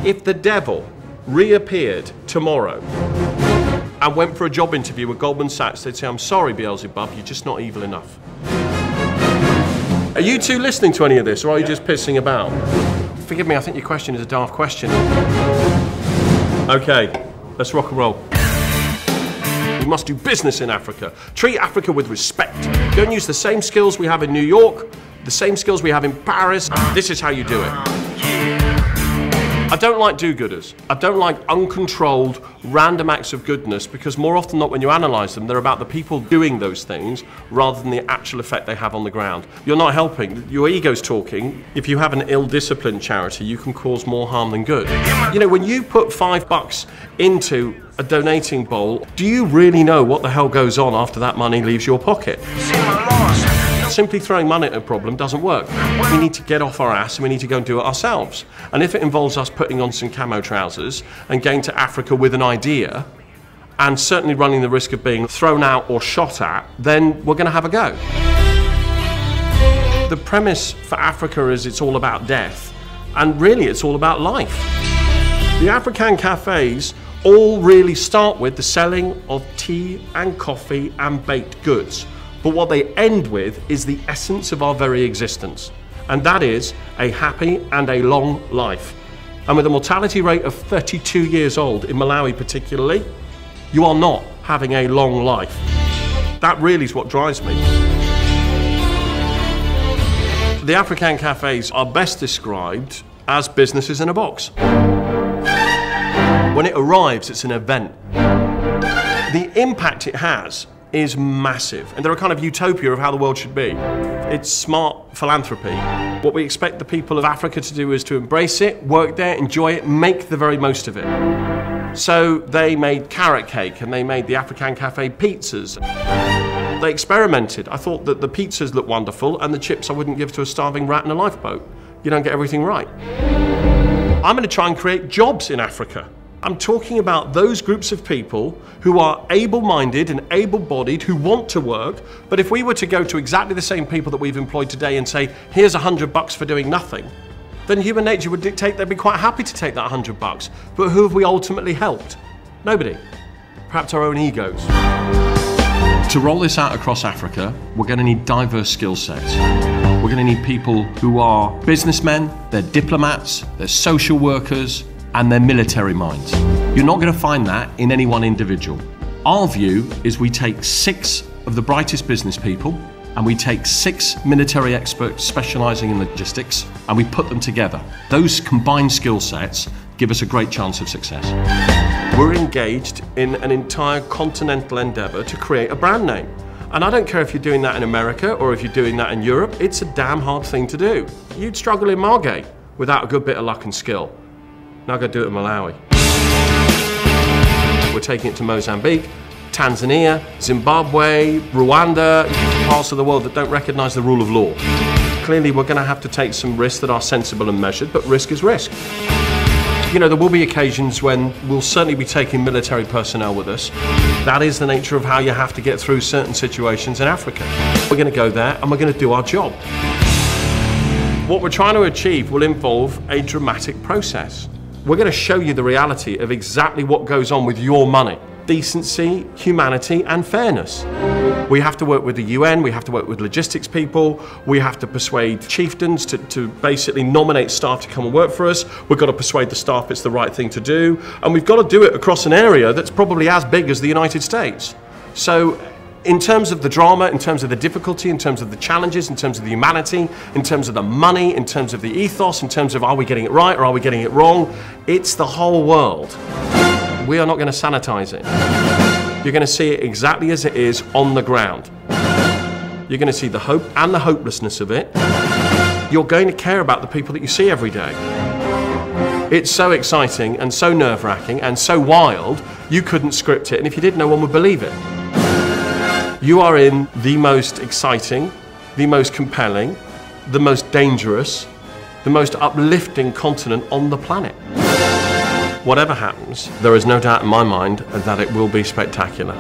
If the devil reappeared tomorrow and went for a job interview with Goldman Sachs, they'd say, I'm sorry, Beelzebub, you're just not evil enough. Are you two listening to any of this, or are you just pissing about? Forgive me, I think your question is a daft question. Okay, let's rock and roll. We must do business in Africa. Treat Africa with respect. Don't use the same skills we have in New York, the same skills we have in Paris. This is how you do it. I don't like do-gooders. I don't like uncontrolled, random acts of goodness, because more often than not, when you analyse them, they're about the people doing those things rather than the actual effect they have on the ground. You're not helping. Your ego's talking. If you have an ill-disciplined charity, you can cause more harm than good. You know, when you put $5 into a donating bowl, do you really know what the hell goes on after that money leaves your pocket? Simply throwing money at a problem doesn't work. We need to get off our ass and we need to go and do it ourselves. And if it involves us putting on some camo trousers and going to Africa with an idea, and certainly running the risk of being thrown out or shot at, then we're going to have a go. The premise for Africa is it's all about death, and really it's all about life. The African cafes all really start with the selling of tea and coffee and baked goods. But what they end with is the essence of our very existence. And that is a happy and a long life. And with a mortality rate of 32 years old, in Malawi particularly, you are not having a long life. That really is what drives me. The African cafes are best described as businesses in a box. When it arrives, it's an event. The impact it has is massive, and they're a kind of utopia of how the world should be. It's smart philanthropy. What we expect the people of Africa to do is to embrace it, work there, enjoy it, make the very most of it. So they made carrot cake, and they made the African Cafe pizzas. They experimented. I thought that the pizzas looked wonderful, and the chips I wouldn't give to a starving rat in a lifeboat. You don't get everything right. I'm going to try and create jobs in Africa. I'm talking about those groups of people who are able-minded and able-bodied, who want to work, but if we were to go to exactly the same people that we've employed today and say, here's $100 for doing nothing, then human nature would dictate they'd be quite happy to take that $100. But who have we ultimately helped? Nobody. Perhaps our own egos. To roll this out across Africa, we're going to need diverse skill sets. We're going to need people who are businessmen, they're diplomats, they're social workers, and their military minds. You're not going to find that in any one individual. Our view is we take 6 of the brightest business people and we take 6 military experts specialising in logistics and we put them together. Those combined skill sets give us a great chance of success. We're engaged in an entire continental endeavour to create a brand name. And I don't care if you're doing that in America or if you're doing that in Europe, it's a damn hard thing to do. You'd struggle in Margate without a good bit of luck and skill. Now go do it in Malawi. We're taking it to Mozambique, Tanzania, Zimbabwe, Rwanda, parts of the world that don't recognise the rule of law. Clearly we're going to have to take some risks that are sensible and measured, but risk is risk. You know, there will be occasions when we'll certainly be taking military personnel with us. That is the nature of how you have to get through certain situations in Africa. We're going to go there and we're going to do our job. What we're trying to achieve will involve a dramatic process. We're going to show you the reality of exactly what goes on with your money. Decency, humanity, and fairness. We have to work with the UN, we have to work with logistics people, we have to persuade chieftains to basically nominate staff to come and work for us. We've got to persuade the staff it's the right thing to do, and we've got to do it across an area that's probably as big as the United States. So, in terms of the drama, in terms of the difficulty, in terms of the challenges, in terms of the humanity, in terms of the money, in terms of the ethos, in terms of are we getting it right or are we getting it wrong, it's the whole world. We are not going to sanitize it. You're going to see it exactly as it is on the ground. You're going to see the hope and the hopelessness of it. You're going to care about the people that you see every day. It's so exciting and so nerve-wracking and so wild, you couldn't script it, and if you did, no one would believe it. You are in the most exciting, the most compelling, the most dangerous, the most uplifting continent on the planet. Whatever happens, there is no doubt in my mind that it will be spectacular.